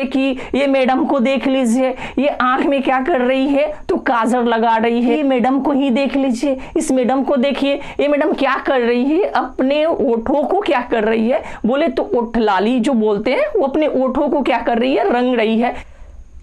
कि ये मैडम को देख लीजिए, ये आंख में क्या कर रही है, तो काजल लगा रही है। ये मैडम को ही देख लीजिए, इस मैडम को देखिए, ये मैडम क्या कर रही है, अपने ओठों को क्या कर रही है, बोले तो ओठ लाली जो बोलते हैं, वो अपने ओठों को क्या कर रही है, रंग रही है।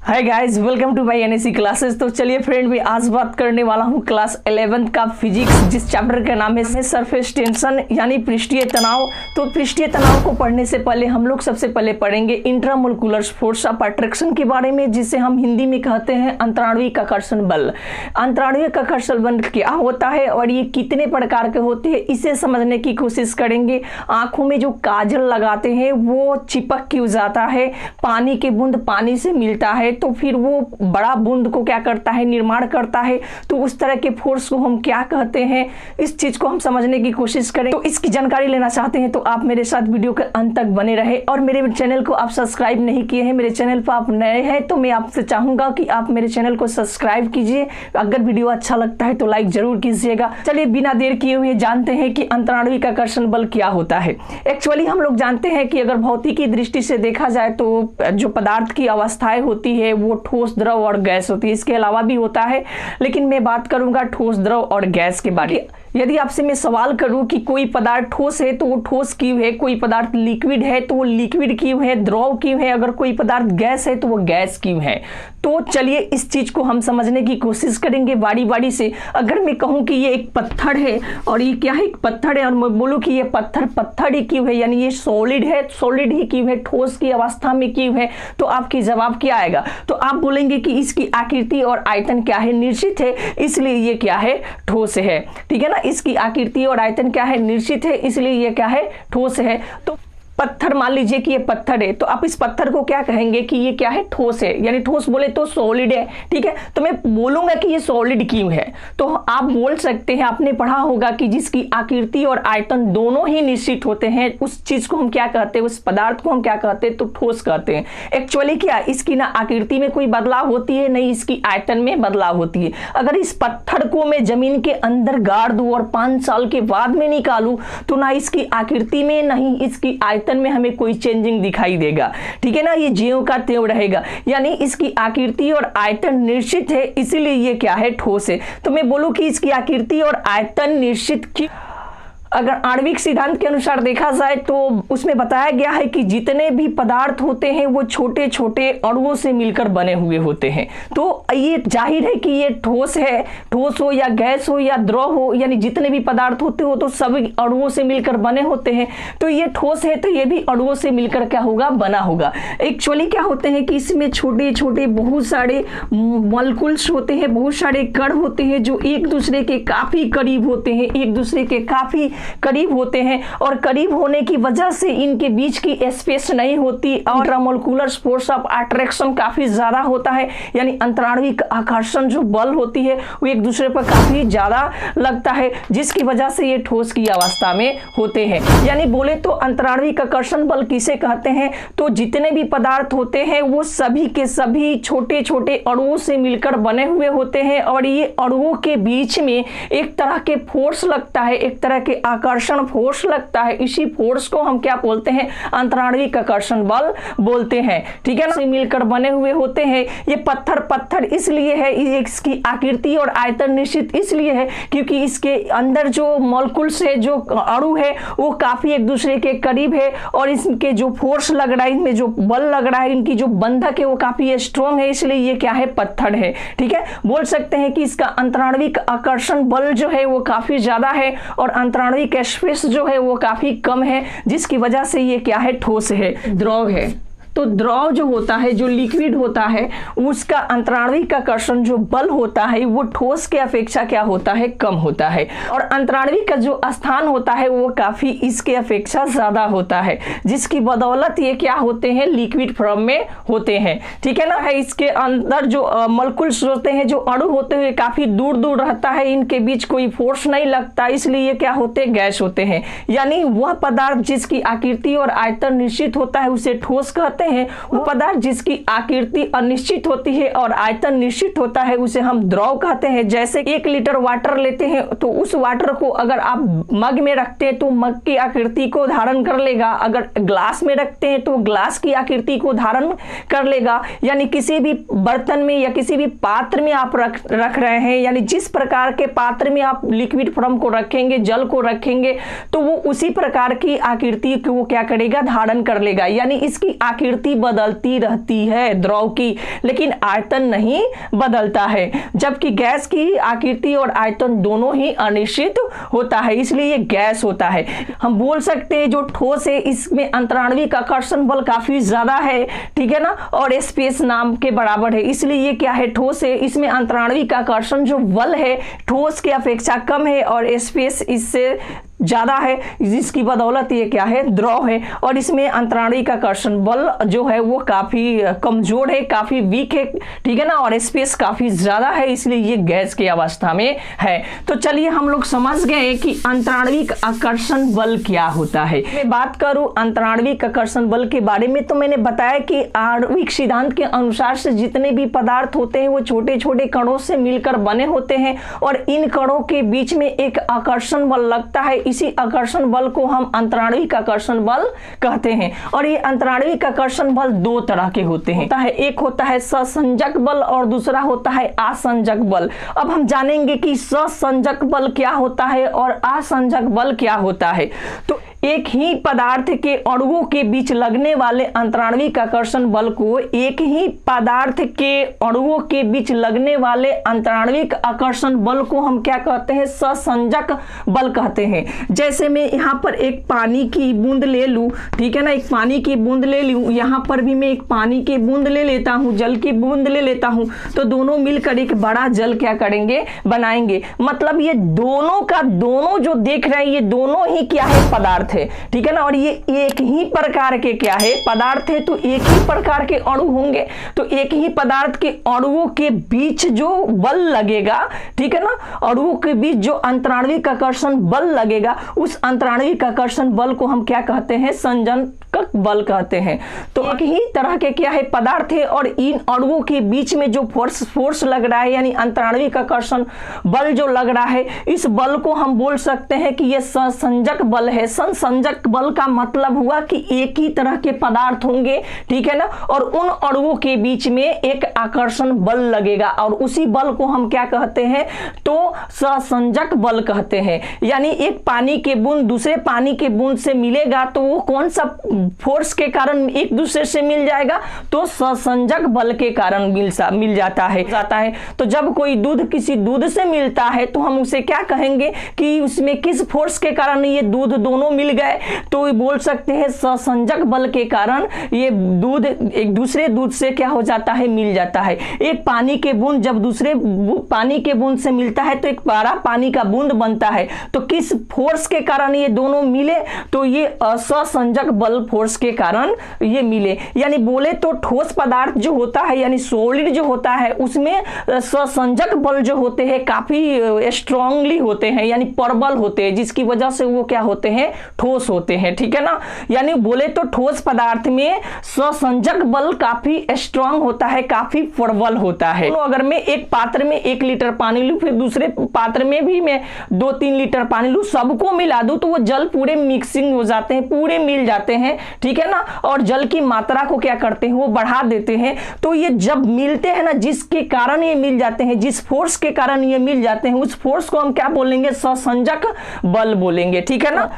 Hi guys, welcome to my NSC classes. तो चलिए फ्रेंड, मैं आज बात करने वाला हूँ क्लास 11th का फिजिक्स, जिस चैप्टर का नाम है सरफेस टेंशन यानी पृष्ठीय तनाव। तो पृष्ठीय तनाव को पढ़ने से पहले हम लोग सबसे पहले पढ़ेंगे इंट्रामोलिकुलर फोर्स ऑफ अट्रैक्शन के बारे में, जिसे हम हिंदी में कहते हैं अंतराणुविक आकर्षण बल। अंतराणुविक आकर्षण बल क्या होता है और ये कितने प्रकार के होते हैं, इसे समझने की कोशिश करेंगे। आंखों में जो काजल लगाते हैं वो चिपक क्यों जाता है, पानी के बूंद पानी से मिलता है तो फिर वो बड़ा बूंद को क्या करता है, निर्माण करता है, तो उस तरह के फोर्स को हम क्या कहते हैं, इस चीज को हम समझने की कोशिश करें। तो इसकी जानकारी लेना चाहते हैं तो आप मेरे साथ वीडियो के अंत तक बने रहे। और मेरे चैनल को आप सब्सक्राइब नहीं किए हैं, मेरे चैनल पर आप नए हैं, तो मैं आपसे चाहूंगा कि आप मेरे चैनल को सब्सक्राइब कीजिए। अगर वीडियो अच्छा लगता है तो लाइक जरूर कीजिएगा। चलिए बिना देर किए हुए जानते हैं कि अंतराणुविक आकर्षण बल क्या होता है। एक्चुअली हम लोग जानते हैं कि अगर भौतिकी दृष्टि से देखा जाए तो जो पदार्थ की अवस्थाएं होती है वो ठोस, द्रव और गैस होती है। इसके अलावा भी होता है, लेकिन मैं बात करूंगा ठोस, द्रव और गैस के बारे में। यदि आपसे मैं सवाल करूं कि कोई पदार्थ ठोस है तो वो ठोस क्यों है, कोई पदार्थ लिक्विड है तो वो लिक्विड क्यों है, द्रव क्यों है, अगर कोई पदार्थ गैस है तो वो गैस क्यों है, तो चलिए इस चीज को हम समझने की कोशिश करेंगे बारी बारी से। अगर मैं कहूं कि ये एक पत्थर है और ये क्या है, एक पत्थर है, और मैं बोलूं कि ये पत्थर ही क्यों है, यानी ये सॉलिड है, सॉलिड ही क्यों है, ठोस की अवस्था में क्यों है, तो आपकी जवाब क्या आएगा, तो आप बोलेंगे कि इसकी आकृति और आयतन क्या है, निश्चित है, इसलिए ये क्या है, ठोस है। ठीक है ना, इसकी आकृति और आयतन क्या है, निश्चित है, इसलिए ये क्या है, ठोस है। तो पत्थर, मान लीजिए कि ये पत्थर है, तो आप इस पत्थर को क्या कहेंगे कि ये क्या है, ठोस है, यानी ठोस बोले तो सॉलिड है। ठीक है, तो मैं बोलूंगा कि ये सॉलिड क्यों है, तो आप बोल सकते हैं, आपने पढ़ा होगा कि जिसकी आकृति और आयतन दोनों ही निश्चित होते हैं, उस चीज को हम क्या कहते हैं, उस पदार्थ को हम क्या कहते हैं, तो ठोस कहते हैं। एक्चुअली क्या, इसकी ना आकृति में कोई बदलाव होती है, नहीं इसकी आयतन में बदलाव होती है। अगर इस पत्थर को मैं जमीन के अंदर गाड़ दूं और 5 साल के बाद में निकालूं, तो ना इसकी आकृति में नहीं इसकी आयतन में हमें कोई चेंजिंग दिखाई देगा। ठीक है ना, ये ज्यों का त्यों रहेगा, यानी इसकी आकृति और आयतन निश्चित है, इसीलिए ये क्या है, ठोस है। तो मैं बोलूं कि इसकी आकृति और आयतन निश्चित की, अगर आणविक सिद्धांत के अनुसार देखा जाए तो उसमें बताया गया है कि जितने भी पदार्थ होते हैं वो छोटे छोटे अणुओं से मिलकर बने हुए होते हैं। तो ये जाहिर है कि ये ठोस है, ठोस हो या गैस हो या द्रव हो, यानी जितने भी पदार्थ होते हो तो सभी अणुओं से मिलकर बने होते हैं। तो ये ठोस है तो ये भी अणुओं से मिलकर क्या होगा, बना होगा। एक्चुअली क्या होते हैं कि इसमें छोटे छोटे बहुत सारे मॉलिक्यूल्स होते हैं, बहुत सारे कण होते हैं जो एक दूसरे के काफी करीब होते हैं, एक दूसरे के काफी करीब होते हैं, और करीब होने की वजह से इनके बीच की स्पेस नहीं होती और इंट्रामोलिकुलर फोर्स ऑफ अट्रैक्शन काफी ज्यादा होता है, यानी अंतराणुविक आकर्षण जो बल होती है वो एक दूसरे पर काफी ज्यादा लगता है, जिसकी वजह से ये ठोस की अवस्था में होते हैं। यानी बोले तो अंतराणुविक आकर्षण बल किसे कहते हैं, तो जितने भी पदार्थ होते हैं वो सभी के सभी छोटे छोटे अणुओं से मिलकर बने हुए होते हैं, और ये अणुओं के बीच में एक तरह के फोर्स लगता है, एक तरह के आकर्षण फोर्स लगता है। इसी फोर्स को हम क्या बोलते हैं, अंतराणुविक आकर्षण बल बोलते हैं। ठीक है ना, मिलकर बने हुए होते हैं। ये पत्थर इसलिए है, इसकी आकृति और आयतन निश्चित इसलिए है क्योंकि इसके अंदर जो मॉलिक्यूल्स है, जो अणु है, वो काफी एक दूसरे के करीब है, और इसके जो फोर्स लग रहा है, इनमें जो बल लग रहा है, इनकी जो बंधक है वो काफी स्ट्रॉन्ग है, इसलिए ये क्या है, पत्थर है। ठीक है, बोल सकते हैं कि इसका अंतराणुविक आकर्षण बल जो है वो काफी ज्यादा है, और अंतराणुविक स्पेस जो है वो काफी कम है, जिसकी वजह से ये क्या है, ठोस है, द्रव है। तो द्रव जो होता है, जो लिक्विड होता है, उसका अंतराणुविक आकर्षण जो बल होता है वो ठोस के अपेक्षा क्या होता है, कम होता है, और अंतराणुविक का जो स्थान होता है वो काफी इसके अपेक्षा ज्यादा होता है, जिसकी बदौलत ये क्या होते हैं, लिक्विड फॉर्म में होते हैं। ठीक है ना, इसके अंदर जो मॉलिक्यूल्स होते हैं, जो अणु होते हैं, काफी दूर दूर रहता है, इनके बीच कोई फोर्स नहीं लगता, इसलिए ये क्या होते हैं, गैस होते हैं। यानी वह पदार्थ जिसकी आकृति और आयतन निश्चित होता है उसे ठोस कहते कहते हैं वो पदार्थ जिसकी आकृति अनिश्चित होती है और आयतन निश्चित होता है उसे हम द्रव कहते हैं। जैसे 1 लीटर वाटर लेते हैं तो उस वाटर को अगर आप मग में रखते हैं तो मग की आकृति को धारण कर लेगा, अगर ग्लास में रखते हैं तो ग्लास की आकृति को धारण कर लेगा। यानी किसी भी बर्तन में या किसी भी पात्र में आप रख रहे हैं, यानी जिस प्रकार के पात्र में आप लिक्विड फॉर्म को रखेंगे, जल को रखेंगे, तो वो उसी प्रकार की आकृति को वो क्या करेगा, धारण कर लेगा। यानी इसकी आकृति बदलती रहती है द्रव की, लेकिन आयतन नहीं बदलता है। जबकि गैस की आकृति और आयतन दोनों ही अनिश्चित होता है, इसलिए ये गैस होता है। हम बोल सकते हैं जो ठोस है इसमें अंतराण्विक आकर्षण बल काफी ज्यादा है, ठीक है ना, और स्पेस नाम के बराबर है, इसलिए ये क्या है, ठोस है। इसमें अंतराण्विक आकर्षण जो बल है ठोस की अपेक्षा कम है और स्पेस इससे ज्यादा है, जिसकी बदौलत ये क्या है, द्रव है। और इसमें अंतराण्विक आकर्षण बल जो है वो काफी कमजोर है, काफी वीक है, ठीक है ना, और स्पेस काफी ज्यादा है, इसलिए ये गैस की अवस्था में है। तो चलिए हम लोग समझ गए कि अंतराण्विक आकर्षण बल क्या होता है। मैं बात करूं अंतराण्विक आकर्षण बल के बारे में तो मैंने बताया कि आणविक सिद्धांत के अनुसार से जितने भी पदार्थ होते हैं वो छोटे छोटे कणों से मिलकर बने होते हैं और इन कणों के बीच में एक आकर्षण बल लगता है। इसी आकर्षण बल को हम अंतराण्विक आकर्षण बल कहते हैं। और ये अंतराण्विक आकर्षण बल 2 तरह के होते हैं, एक होता है सहसंजक बल और दूसरा होता है आसंजक बल। अब हम जानेंगे कि सहसंजक बल क्या होता है और आसंजक बल क्या होता है। तो एक ही पदार्थ के अणुओं के बीच लगने वाले अंतराण्विक आकर्षण बल को एक ही पदार्थ के अणुओं के बीच लगने वाले अंतराण्विक आकर्षण बल को हम क्या कहते हैं, सहसंजक बल कहते हैं। जैसे मैं यहाँ पर एक पानी की बूंद ले लूं, ठीक है ना, एक पानी की बूंद ले लूं, यहाँ पर भी मैं एक पानी की बूंद ले लेता हूँ, जल की बूंद ले लेता हूँ, तो दोनों मिलकर एक बड़ा जल क्या करेंगे, बनाएंगे। मतलब ये दोनों का दोनों जो देख रहे हैं ये दोनों ही क्या है, पदार्थ है, ठीक है ना, और ये एक ही प्रकार के क्या है, पदार्थ है। तो एक ही प्रकार के अणु होंगे तो एक ही पदार्थ के अणुओं के बीच जो बल लगेगा, ठीक है ना, अणुओं के बीच जो अंतराण्विक आकर्षण बल लगेगा उस अंतराण्विक आकर्षण बल को हम क्या कहते हैं, संजनक बल कहते हैं। तो एक ही तरह के क्या है, पदार्थ है और इन अणुओं के बीच में जो फोर्स लग रहा है यानी अंतराण्विक आकर्षण बल जो लग रहा है, इस बल को हम बोल सकते हैं कि यह सहसंजक बल है। संजक बल का मतलब हुआ कि एक ही तरह के पदार्थ होंगे, ठीक है ना, और उन अणुओं के बीच में एक आकर्षण बल लगेगा और उसी बल को हम क्या कहते हैं, तो सहसंजक बल कहते हैं। यानी एक पानी के बूंद दूसरे पानी के बूंद से मिलेगा तो वो कौन सा फोर्स के कारण एक दूसरे से मिल जाएगा, तो सहसंजक बल के कारण मिल जाता है। तो जब कोई दूध किसी दूध से मिलता है तो हम उसे क्या कहेंगे कि उसमें किस फोर्स के कारण ये दूध दोनों मिल गए, तो बोल सकते हैं सहसंजक बल के कारण ये दूध एक दूसरे दूध से क्या हो जाता है, मिल जाता है। एक पानी के बूंद जब दूसरे पानी के बूंद से मिलता है तो एक बड़ा पानी का बूंद बनता है। तो किस फोर्स के कारण ये दोनों मिले, तो ये सहसंजक बल फोर्स के कारण ये मिले। यानी बोले तो ठोस पदार्थ जो होता है यानी सॉलिड जो होता है उसमें सहसंजक बल जो होते हैं काफी स्ट्रांगली होते हैं यानी प्रबल होते हैं, जिसकी वजह से वो क्या होते हैं, ठोस होते हैं, ठीक है ना। यानी बोले तो ठोस पदार्थ में सहसंजक बल काफी स्ट्रांग होता है, काफी प्रबल होता है। तो अगर मैं एक पात्र में 1 लीटर पानी लूं, फिर दूसरे पात्र में भी मैं 2-3 लीटर पानी लूं, सबको मिला दूं तो वो जल पूरे मिक्सिंग हो जाते हैं, पूरे मिल जाते हैं, ठीक है ना, और जल की मात्रा को क्या करते हैं, वो बढ़ा देते हैं। तो ये जब मिलते हैं ना, जिसके कारण ये मिल जाते हैं, जिस फोर्स के कारण ये मिल जाते हैं, उस फोर्स को हम क्या बोलेंगे, सहसंजक बल बोलेंगे, ठीक है ना।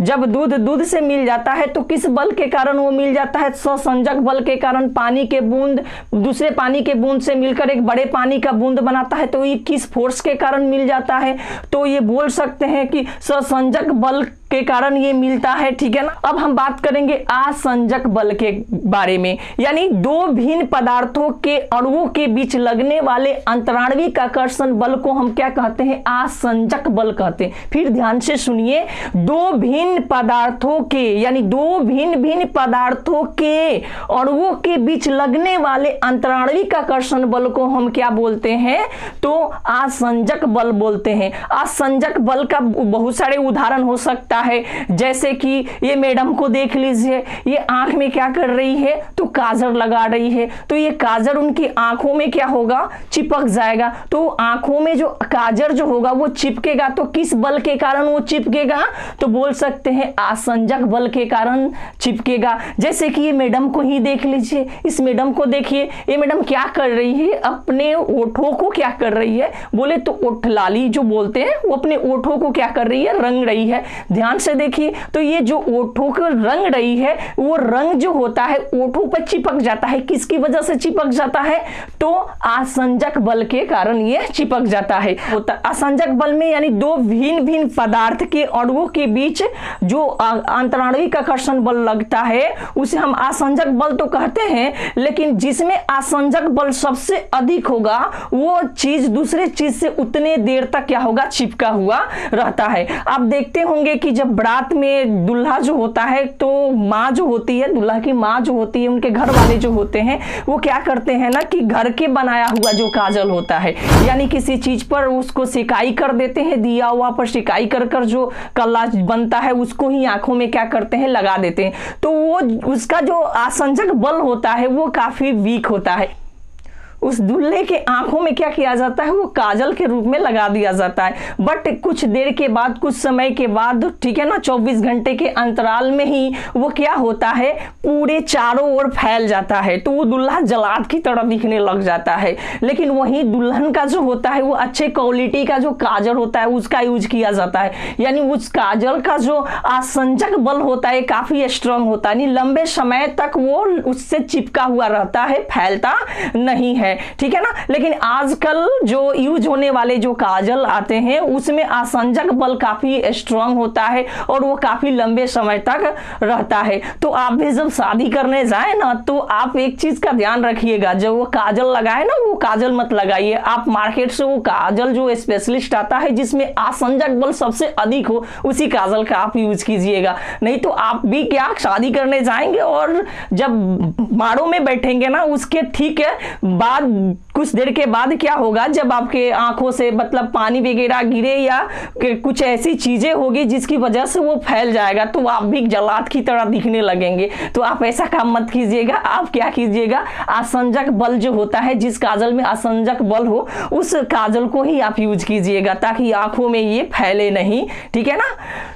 जब दूध से मिल जाता है तो किस बल के कारण वो मिल जाता है, सहसंजक बल के कारण। पानी के बूंद दूसरे पानी के बूंद से मिलकर एक बड़े पानी का बूंद बनाता है, तो ये किस फोर्स के कारण मिल जाता है, तो ये बोल सकते हैं कि सहसंजक बल के कारण ये मिलता है, ठीक है ना। अब हम बात करेंगे आसंजक बल के बारे में, यानी दो भिन्न पदार्थों के अणुओं के बीच लगने वाले अंतराण्विक आकर्षण बल को हम क्या कहते हैं, आसंजक बल कहते हैं। फिर ध्यान से सुनिए, दो भिन्न पदार्थों के यानी दो भिन्न पदार्थों के अणुओं के बीच लगने वाले अंतराण्विक आकर्षण बल को हम क्या बोलते हैं, तो आसंजक बल बोलते हैं। आसंजक बल का बहुत सारे उदाहरण हो सकता है। जैसे कि ये मैडम को देख लीजिए, ये आंख में क्या कर रही है, तो काजल लगा रही है। तो ये काजल उनकी आंखों में क्या होगा, चिपक जाएगा। तो आंखों में जो काजल जो होगा वो चिपकेगा। तो किस बल के कारण वो चिपकेगा, तो बोल सकते हैं आसंजक बल के कारण चिपकेगा। जैसे कि ये मैडम को ही देख लीजिए, इस मैडम को देखिए, ये मैडम क्या कर रही है, अपने ओठों को क्या कर रही है, बोले तो ओठ लाली जो बोलते हैं, वो अपने ओठों को क्या कर रही है, रंग रही है। ध्यान से देखिए, तो ये जो ओठों को रंग रही है, वो रंग जो होता है ओठों पर चिपक जाता है। किसकी वजह से चिपक जाता है, तो आसंजक बल के कारण ये चिपक जाता है। आसंजक बल में यानी दो भिन्न भिन्न पदार्थ के अणुओं के बीच जो आंतराणविक आकर्षण बल लगता है उसे हम आसंजक बल तो कहते हैं, लेकिन जिसमें आसंजक बल सबसे अधिक होगा वो चीज दूसरे चीज से उतने देर तक क्या होगा, चिपका हुआ रहता है। आप देखते होंगे कि जब बारात में दूल्हा जो होता है, तो माँ जो होती है, दूल्हा की माँ जो होती है, उनके घर वाले जो होते हैं वो क्या करते हैं ना कि घर के बनाया हुआ जो काजल होता है, यानी किसी चीज पर उसको सिकाई कर देते हैं, दिया हुआ पर सिकाई कर कर जो कला बनता है उसको ही आंखों में क्या करते हैं, लगा देते हैं। तो वो उसका जो आसंजक बल होता है वो काफी वीक होता है। उस दूल्हे के आंखों में क्या किया जाता है, वो काजल के रूप में लगा दिया जाता है। बट कुछ देर के बाद, कुछ समय के बाद, ठीक है ना, 24 घंटे के अंतराल में ही वो क्या होता है, पूरे चारों ओर फैल जाता है। तो वो दूल्हा जलाद की तरह दिखने लग जाता है। लेकिन वही दुल्हन का जो होता है वो अच्छे क्वालिटी का जो काजल होता है उसका यूज किया जाता है। यानी उस काजल का जो आसंजक बल होता है काफी स्ट्रांग होता है, यानी लंबे समय तक वो उससे चिपका हुआ रहता है, फैलता नहीं है। ठीक है ना। लेकिन आजकल जो यूज होने वाले जो काजल आते हैं उसमें आसंजक बल काफी स्ट्रांग होता है और वो काफी लंबे समय तक रहता है। तो आप भी जब शादी करने जाए ना, तो आप एक चीज का ध्यान रखिएगा, जब वो काजल लगाए ना, वो काजल मत लगाइए। आप मार्केट से वो काजल जो स्पेशलिस्ट आता है जिसमें आसंजक बल सबसे अधिक हो, उसी काजल का आप यूज कीजिएगा। नहीं तो आप भी क्या शादी करने जाएंगे और जब माड़ों में बैठेंगे ना, उसके ठीक है बाद कुछ देर के बाद क्या होगा, जब आपके आंखों से मतलब पानी वगैरह गिरे या कुछ ऐसी चीजें होगी जिसकी वजह से वो फैल जाएगा, तो आप भी जलाद की तरह दिखने लगेंगे। तो आप ऐसा काम मत कीजिएगा। आप क्या कीजिएगा, आसंजक बल जो होता है, जिस काजल में आसंजक बल हो उस काजल को ही आप यूज कीजिएगा, ताकि आंखों में ये फैले नहीं। ठीक है ना।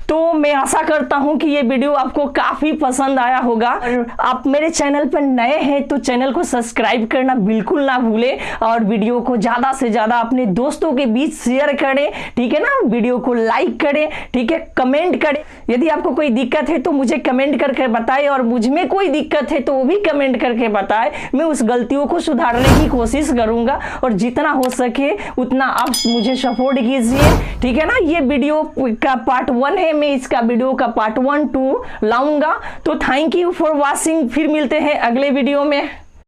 तो मैं आशा करता हूं कि ये वीडियो आपको काफी पसंद आया होगा। और आप मेरे चैनल पर नए हैं तो चैनल को सब्सक्राइब करना बिल्कुल ना भूलें और वीडियो को ज्यादा से ज्यादा अपने दोस्तों के बीच शेयर करें। ठीक है ना। वीडियो को लाइक करें, ठीक है, कमेंट करें। यदि आपको कोई दिक्कत है तो मुझे कमेंट करके बताएं, और मुझ में कोई दिक्कत है तो वो भी कमेंट करके बताएं। मैं उस गलतियों को सुधारने की कोशिश करूंगा और जितना हो सके उतना आप मुझे सपोर्ट कीजिए। ठीक है ना। ये वीडियो का पार्ट 1 है, मैं इसका वीडियो का पार्ट 1, 2 लाऊंगा। तो थैंक यू फॉर वॉचिंग। फिर मिलते हैं अगले वीडियो में।